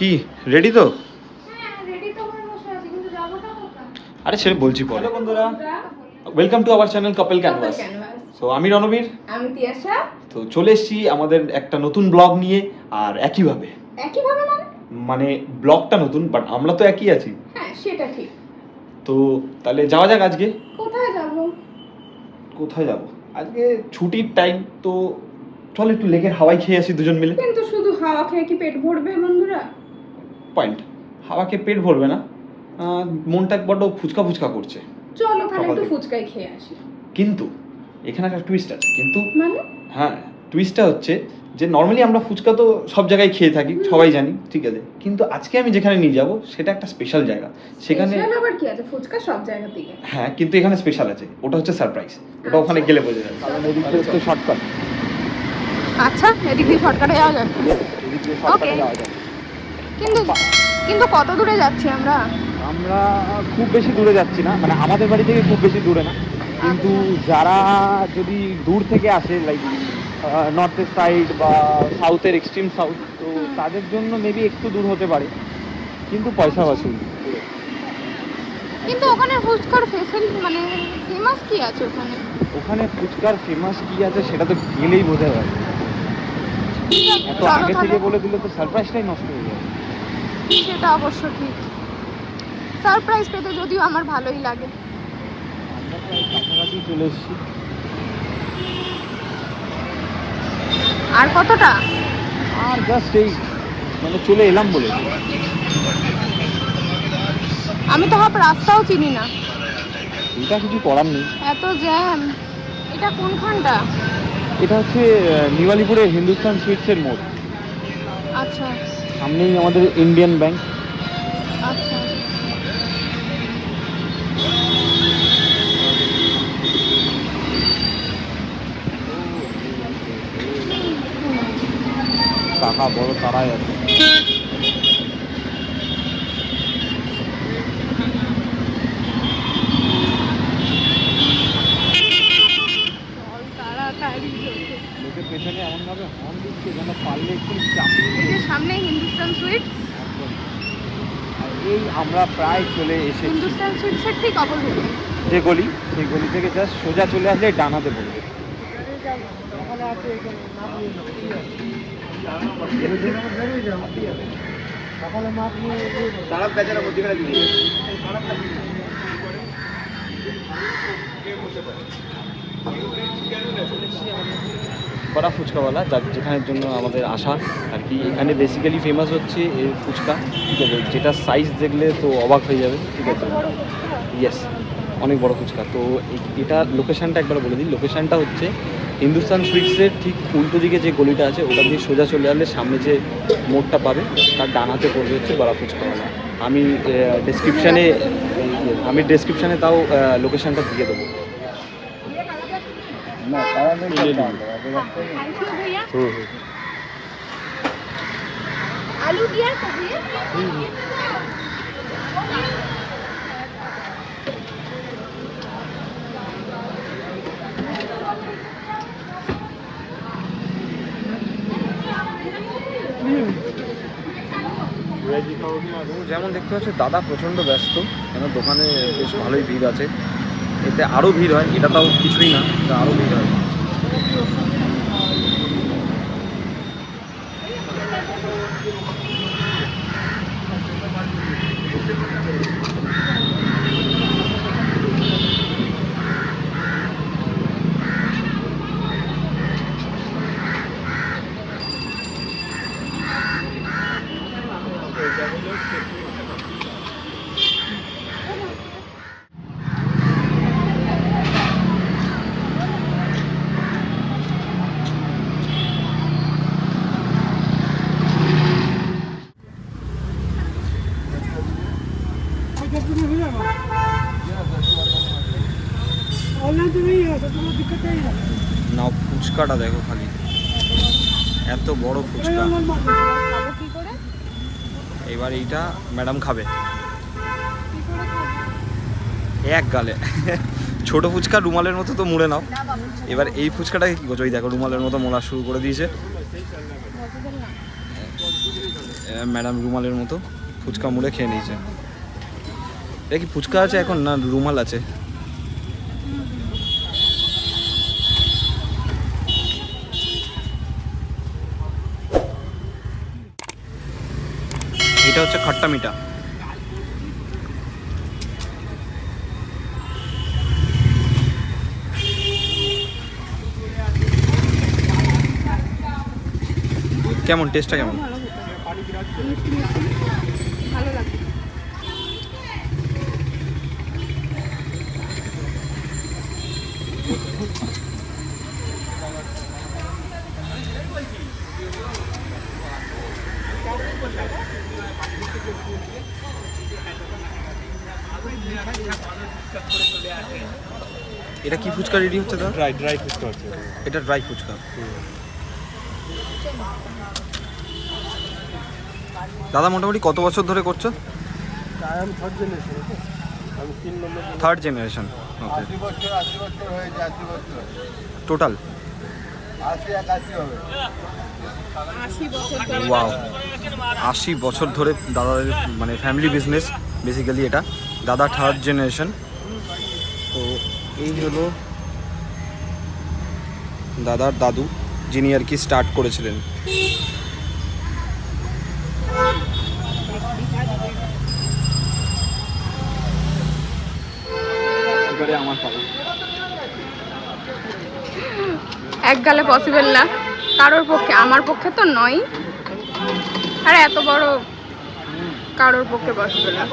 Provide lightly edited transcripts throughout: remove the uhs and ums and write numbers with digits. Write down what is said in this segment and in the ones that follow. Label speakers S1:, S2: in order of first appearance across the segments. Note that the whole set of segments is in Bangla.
S1: কি রেডি তো? আরে সেটা বলছি পরে। হ্যালো বন্ধুরা, welcome to our channel couple canvas. So আমি রণবীর,
S2: আমি তিয়াশা।
S1: তো চলে এসেছি আমাদের একটা নতুন ব্লগ নিয়ে। আর একইভাবে মানে ব্লগটা নতুন, বাট আমরা তো একই আছি।
S2: হ্যাঁ সেটা ঠিক।
S1: তো তাহলে যাওয়া যাক। আজকে
S2: কোথায় যাব?
S1: আজকে ছুটির টাইম, তো চল একটু লেকের হাওয়াই খেয়ে আসি দুজন মিলে।
S2: কিন্তু শুধু হাওয়া খেয়ে কি পেট ভরবে বন্ধুরা?
S1: পয়েন্ট, হাওয়া খেয়ে পেট ভরবে না, মনটা বড্ড ফুচকা ফুচকা করছে।
S2: চলো তাহলে একটু ফুচকাই খেয়ে আসি।
S1: কিন্তু এখানে একটা টুইস্ট আছে। কিন্তু
S2: মানে?
S1: হ্যাঁ, টুইস্টটা হচ্ছে যে নর্মালি আমরা ফুচকা তো সব জায়গায় খেয়ে থাকি, সবাই জানি, ঠিক আছে। কিন্তু আজকে আমি যেখানে নিয়ে যাব সেটা একটা স্পেশাল জায়গা। সেখানে
S2: আবার কি আছে? ফুচকা সব জায়গাতেই।
S1: হ্যাঁ, কিন্তু এখানে স্পেশাল আছে, ওটা হচ্ছে সারপ্রাইজ। ওটা ওখানে গেলে বোঝা যাবে। শর্টকাট।
S2: আচ্ছা, এদিক দিয়ে শর্টকাটে যাওয়া যাবে। ওকে। কিন্তু কত দূরে যাচ্ছি আমরা?
S1: আমরা খুব বেশি দূরে যাচ্ছি না, মানে আমাদের বাড়ি থেকে খুব বেশি দূরে না। কিন্তু যারা যদি দূর থেকে আসে, লাইক নর্থের সাইড বা সাউথের এক্সট্রিম সাউথ, তো তাদের জন্য মেবি একটু দূর হতে পারে, কিন্তু পয়সা ওসুল।
S2: কিন্তু ওখানে ফুচকার ফেসিলিটি মানে ফেমাস কি আছে ওখানে?
S1: ওখানে ফুচকার ফেমাস কি আছে সেটা তো গেলেই বোঝা যাবে। এত আগে থেকে বলে দিলে তো সারপ্রাইজটাই নষ্ট হয়ে যাবে।
S2: সেটা অবশ্য ঠিক। সারপ্রাইজ পেতে যদিও আমার ভালোই লাগে।
S1: আমরা প্রায় কাছাকাছি চলে এসেছি।
S2: আর কতটা?
S1: আর জাস্ট এই মানে চলে এলাম বলে।
S2: আমি তো সব রাস্তাও চিনি না।
S1: এটা কিছু করার নেই।
S2: এত জ্যাম। এটা কোনখানটা?
S1: এটা হচ্ছে নিউ হিন্দুস্তান সুইটসের মোড়।
S2: আচ্ছা
S1: সামনেই আমাদের ইন্ডিয়ান ব্যাংক।
S2: আচ্ছা।
S1: টাকা বড় তারাই আছে। লোকের পেছনে এমন ভাবে হর্ন দিচ্ছে যেন পারলে একটু চাপিয়ে।
S2: সামনে হিন্দুস্তান সুইটস।
S1: আর এই আমরা প্রায় চলে এসেছি।
S2: হিন্দুস্তান সুইটসের ঠিক অপোজিটে
S1: যে গলি, সেই গলি থেকে জাস্ট সোজা চলে আসলে ডানাতে পড়বে। বড়া ফুচকাওয়ালা, যেখানের জন্য আমাদের আসা আর কি। এখানে বেসিক্যালি ফেমাস হচ্ছে এর ফুচকা, ঠিক আছে, যেটা সাইজ দেখলে তো অবাক হয়ে যাবে, ঠিক আছে। ইয়েস, অনেক বড় ফুচকা। তো এটা লোকেশানটা একবার বলে দিই। লোকেশানটা হচ্ছে হিন্দুস্তান সুইটসের ঠিক উল্টো দিকে যে গলিটা আছে, ওটা দিয়ে সোজা চলে আসলে সামনে যে মোড়টা পাবে তার ডানাতে পড়বে হচ্ছে বড়া ফুচকাওয়ালা। আমি ডেসক্রিপশানে তাও লোকেশানটা দিয়ে দেবো।
S2: आलू दिया
S1: যেমন দেখতে পাচ্ছ দাদা প্রচণ্ড ব্যস্ত, কেন দোকানে বেশ ভালোই ভিড় আছে। এতে আরও ভিড় হয়, এটা তাও কিছুই না, এটা আরও ভিড় হয়। না, ফুচকাটা দেখো খালি, এত বড় ফুচকা। এবার এইটা ম্যাডাম খাবে এক গালে। ছোট ফুচকা রুমালের মতো তো মুড়ে নাও। এবার এই ফুচকাটাকে কি করছো? ওই দেখো রুমালের মতো মোড়া শুরু করে দিয়েছে। ম্যাডাম রুমালের মতো ফুচকা মুড়ে খেয়ে নিয়েছে। এটা কি ফুচকা আছে এখন না রুমাল আছে? এটা হচ্ছে খট্টা মিঠা। কেমন টেস্টটা কেমন?
S2: ভালো লাগে।
S1: এটা কি ফুচকা রেডি হচ্ছে দাদা?
S3: ড্রাই ফুচকা হচ্ছে।
S1: এটা ড্রাই ফুচকা। দাদা মোটামুটি কত বছর ধরে করছো?
S3: আমি থার্ড জেনারেশন, আমি 3 নম্বর।
S1: Third generation. ওকে।
S3: 80 বছর হয়েছে, 80 বছর
S1: টোটাল
S3: 80 81 হবে।
S2: 80 বছর ধরে।
S1: ওয়াও, 80 বছর ধরে দাদাদের মানে ফ্যামিলি বিজনেস বেসিক্যালি এটা। দাদা থার্ড জেনারেশন। তো এই হলো দাদার দাদু, যিনি আর কি স্টার্ট করেছিলেন। আমার
S2: এক গালে পসিবল না কারোর পক্ষে, আমার পক্ষে তো নয়, আর এত বড় কারোর পক্ষে পসিবল না।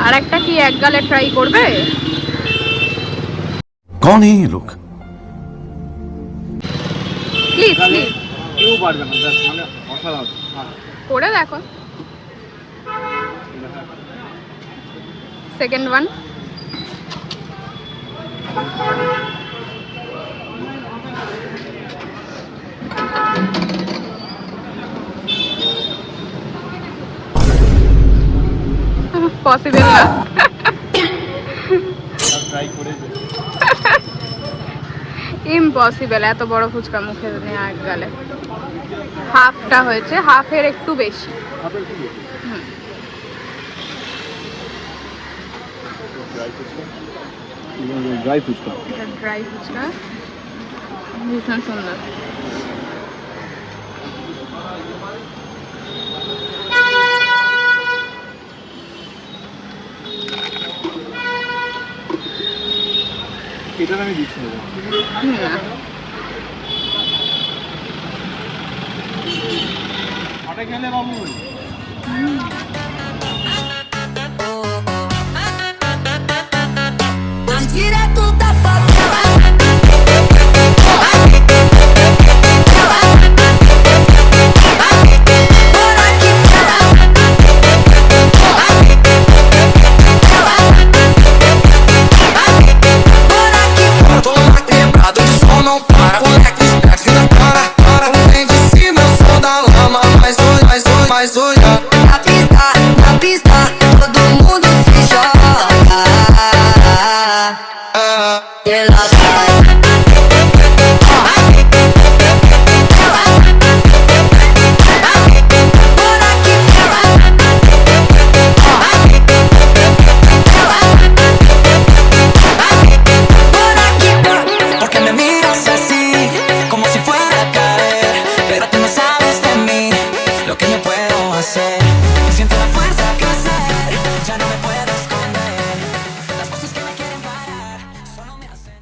S2: আর একটা কি এক গালে ট্রাই করবে?
S4: कौन है ये लोग?
S2: প্লিজ প্লিজ
S1: কেউ পারবে না, মানে অসাধারণ।
S2: করে দেখো। Second one. পসিবল না।
S1: ট্রাই করে
S2: ইম্পসিবল এত বড় ফুচকা মুখে নিয়ে এক গালে। হাফটা হয়েছে, হাফের একটু বেশি। হুম।
S1: ড্রাই ফুচকা।
S2: এটা ড্রাই ফুচকা, ভীষণ সুন্দর।
S1: এটা আমি দিচ্ছি না। খেলে বাবু
S5: Direto da favela. Por aqui tô na quebrada, o som não para. Moleque esperto na cara, para. Não vem de cima, eu sou da lama. Mas olha. Na pista, todo mundo se joga. Pela trás. Por aqui porque me miras así, como si fuera a caer. Pero tú no sabes de mí, lo que yo puedo hacer. Siento la fuerza crecer, ya no me puedo esconder. Las voces que me quieren parar, solo me hacen.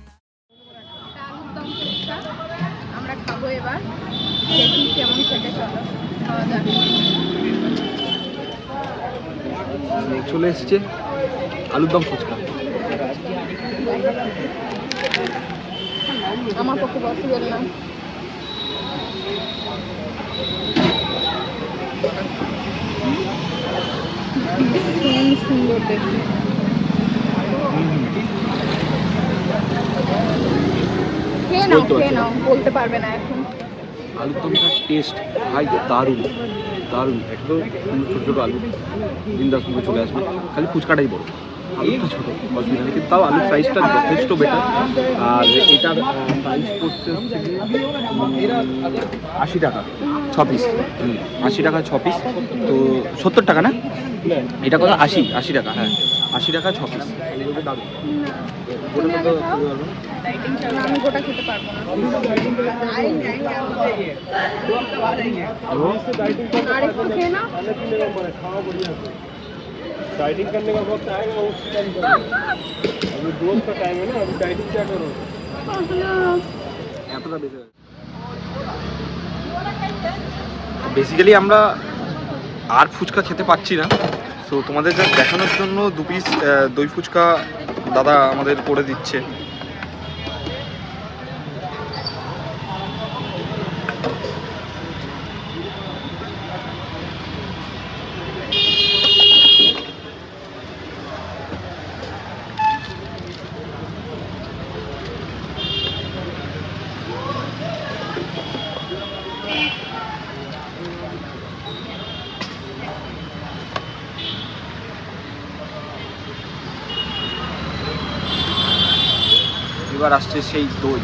S2: আলুরদম ফুচকা আমরা খাবো এবার, দেখি কেমন খেতে। চলো খাওয়া যাক।
S1: চলে এসছে আলুরদম ফুচকা।
S2: আমার পক্ষে পসিবল না। ভীষণ সুন্দর দেখতে। খেয়ে নাও, খেয়ে নাও, বলতে পারবে না এখন।
S1: আলুরদমটার টেস্ট ভাই দারুণ দারুণ। একটু ছোটো ছোটো আলু বিন্দাস মুখে চলে আসবে, খালি ফুচকাটাই বড়। আলুটা ছোটো অসুবিধা নেই, কিন্তু তাও আলুর সাইজটা যথেষ্ট বেটার। আর এটার প্রাইস পড়ছে হচ্ছে 80 টাকা 6 পিস। 80 টাকা 6 পিস, তো 70 টাকা না? এটা কত? 80 টাকা, হ্যাঁ 80 টাকা 6 পিস। দারুণ।
S2: তুমি আগে খাও। না, আমি গোটা খেতে পারবো না। আর একটু খেয়ে নাও।
S3: डाइटिंग करने का वक्त आएगा उस टाइम पर। अभी दोस्त का टाइम है ना, अभी डाइटिंग क्या करो?
S1: এতটা বেশি বেসিক্যালি আমরা আর ফুচকা খেতে পাচ্ছি না, তো তোমাদের যা দেখানোর জন্য 2 পিস দই ফুচকা দাদা আমাদের করে দিচ্ছে। এবার আসছে সেই দই,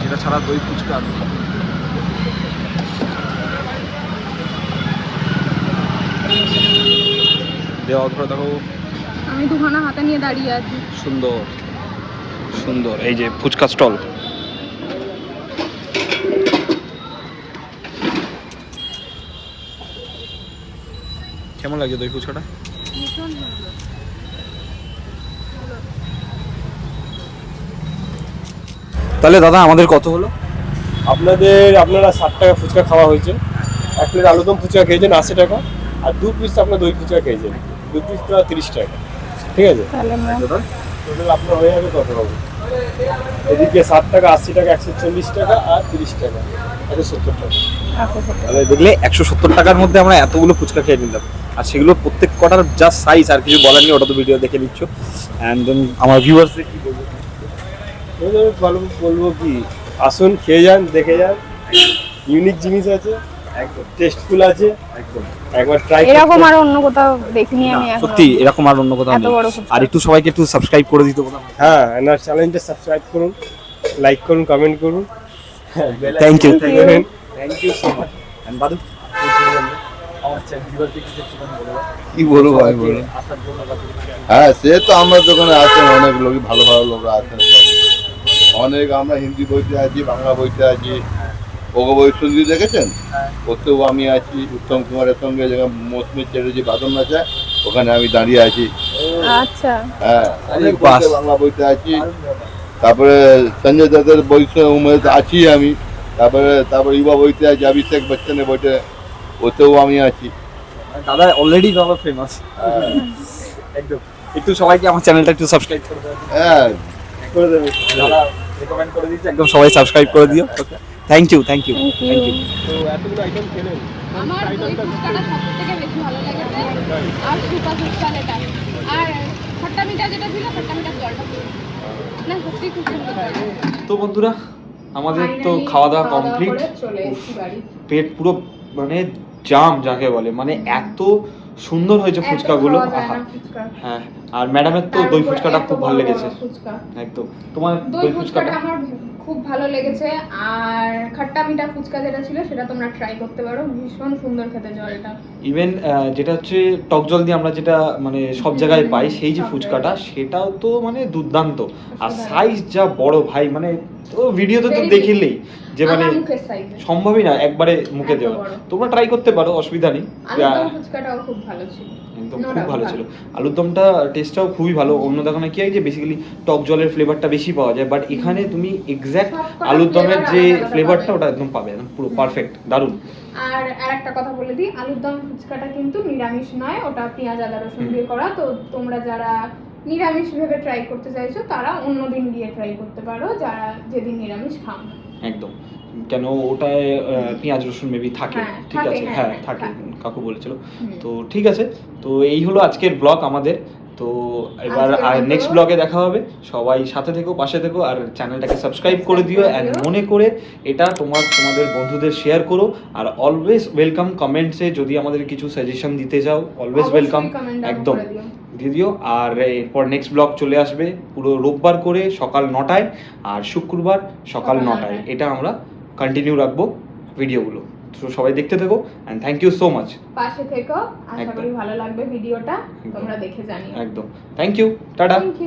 S1: এটা ছাড়া দই ফুচকা দেওয়া ধরে দেখো।
S2: আমি দুখানা হাতে নিয়ে দাঁড়িয়ে আছি।
S1: সুন্দর সুন্দর এই যে ফুচকা স্টল। কেমন লাগছে দই ফুচকাটা?
S2: ভীষণ সুন্দর।
S1: তাহলে দাদা আমাদের কত হলো?
S3: আপনারা 60 টাকা ফুচকা খাওয়া হয়েছে, 1 প্লেট আলুদম ফুচকা খেয়েছেন 80 টাকা, আর 2 পিস আপনার দই ফুচকা খেয়েছেন 2 পিস 30 টাকা, ঠিক আছে?
S2: তাহলে
S3: টোটাল আপনার হয়ে যাবে কত হবে? এদিকে 60 টাকা, 80 টাকা, 140 টাকা আর 30 টাকা, 170 টাকা।
S1: তাহলে দেখলে 170 টাকার মধ্যে আমরা এতগুলো ফুচকা খেয়ে নিলাম, আর সেগুলো প্রত্যেক কটার যা সাইজ আর কিছু বলার নেই, ওটা তো ভিডিও দেখে নিচ্ছ। অ্যান্ড দেন আমার ভিউয়ার্সদের কি বলবো?
S3: ভালো বলবো কি, আসুন খেয়ে যান, দেখে যান, ইউনিক জিনিস আছে, একদম টেস্টফুল আছে, একদম একবার ট্রাই
S2: এরকম আর অন্য কোথাও দেখিনি আমি এখনো।
S1: সত্যি এরকম আর অন্য কোথাও
S2: এত
S1: নেই।
S2: বড় ফুচকা।
S3: আর একটু সবাইকে একটু সাবস্ক্রাইব করে দিতে বলুন। হ্যাঁ, আমার চ্যানেলটা সাবস্ক্রাইব করুন, লাইক করুন, কমেন্ট করুন।
S1: Thank you
S3: thank you so much.
S1: And বাদু
S4: কি বলবো ভাই, বলো। হ্যাঁ, সে তো আমার দোকানে আছেন অনেক লোকই, ভালো ভালো লোকরা আছেন সব। অনেক আমরা হিন্দি বইতে আছি, বাংলা বইতে আছি। ভগবই সন্ধি দেখেছেন? ওতেও আমি আছি। উত্তম কুমারের সঙ্গে যেখানে মৌসুমী চ্যাটার্জি বাদন নাচে, ওখানে আমি দাঁড়িয়ে আছি।
S2: আচ্ছা।
S4: হ্যাঁ, অনেক বইতে, বাংলা বইতে আছি। তারপরে সঞ্জয় দত্তের বইতে আছি আমি। তারপরে ইউবা বইতে আছি, অভিষেক বচ্চনের বইতে, ওতেও আমি আছি।
S1: দাদা অলরেডি দাদা ফেমাস একদম। একটু সবাইকে আমার চ্যানেলটা একটু সাবস্ক্রাইব করে দেবেন।
S4: হ্যাঁ,
S3: করে দেবেন।
S1: দাদা রেকমেন্ড করে দিচ্ছি, একদম সবাই সাবস্ক্রাইব করে দিও। Thank you thank you thank you.
S3: তো এতগুলো আইটেম খেলেন,
S2: আমার দই ফুচকাটা সবথেকে বেশি ভালো লেগেছে, আর সুপা ফুচকা যেটা, আর খট্টা মিঠা যেটা ছিল, খট্টা মিঠার জলটা না সত্যি খুব সুন্দর।
S1: তো বন্ধুরা আমাদের তো খাওয়া দাওয়া কমপ্লিট,
S2: চলে এসেছি বাড়ি।
S1: পেট পুরো মানে জাম যাকে বলে, মানে এত সুন্দর হয়েছে ফুচকাগুলো। হ্যাঁ, আর ম্যাডামের তো দই ফুচকাটা খুব ভালো লেগেছে একদম। তোমার
S2: দই ফুচকাটা আমার খুব ভালো লেগেছে, আর খট্টা মিঠা ফুচকা যেটা ছিল সেটা তোমরা ট্রাই করতে পারো, ভীষণ সুন্দর খেতে জলটা।
S1: ইভেন যেটা হচ্ছে টক জল দিয়ে আমরা যেটা মানে সব জায়গায় পাই, সেই যে ফুচকাটা সেটাও তো মানে দুর্দান্ত। আর সাইজ যা বড় ভাই, মানে তো ভিডিওতে তো দেখিলেই যে মানে সম্ভবই না একবারে মুখে দেওয়া। তোমরা ট্রাই করতে পারো, অসুবিধা নেই।
S2: আলুর ফুচকাটাও খুব ভালো ছিল,
S1: একদম খুব ভালো ছিল। আলুর দমটা টেস্টটাও খুবই ভালো। অন্য দোকানে কি হয় যে বেসিক্যালি টক জলের ফ্লেভারটা বেশি পাওয়া যায়, বাট এখানে তুমি এক্স্যাক্ট আলুর দমের যে ফ্লেভারটা ওটা একদম পাবে, একদম পুরো পারফেক্ট, দারুণ।
S2: আর আরেকটা কথা বলে দিই, আলুর দম ফুচকাটা কিন্তু নিরামিষ নয়, ওটা পেঁয়াজ আদা রসুন দিয়ে করা। তো তোমরা যারা নিরামিষ ভেবে ট্রাই করতে চাইছো তারা অন্য দিন গিয়ে ট্রাই করতে পারো, যারা যেদিন নিরামিষ খাও না।
S1: একদম, কেন ওটায় পেঁয়াজ রসুন মেবি থাকে, ঠিক আছে? হ্যাঁ থাকে, কাকু বলেছিল। তো ঠিক আছে, তো এই হলো আজকের ব্লগ আমাদের। তো এবার
S2: আজকের মতো-
S1: নেক্সট ব্লগে দেখা হবে। সবাই সাথে থেকো, পাশে থেকো, আর চ্যানেলটাকে সাবস্ক্রাইব করে দিও। অ্যান্ড মনে করে এটা তোমাদের বন্ধুদের শেয়ার করো। আর অলওয়েজ ওয়েলকাম কমেন্টসে, যদি আমাদের কিছু সাজেশন দিতে চাও অলওয়েজ
S2: অবশ্যই
S1: ওয়েলকাম,
S2: comment down
S1: একদম
S2: করে দিও।
S1: দিয়ে দিও। আর এরপর নেক্সট ব্লগ চলে আসবে পুরো রোববার করে সকাল 9টায়, আর শুক্রবার সকাল
S2: সকাল
S1: 9টায়।
S2: 9টায়।
S1: এটা আমরা কন্টিনিউ রাখবো ভিডিওগুলো। তো সবাই দেখতে থেকো, and thank you so much.
S2: পাশে থেকো, আশা
S1: একদম।
S2: করি ভালো লাগবে ভিডিওটা, তোমরা দেখে জানিও।
S1: একদম, thank you, tata.
S2: Thank you.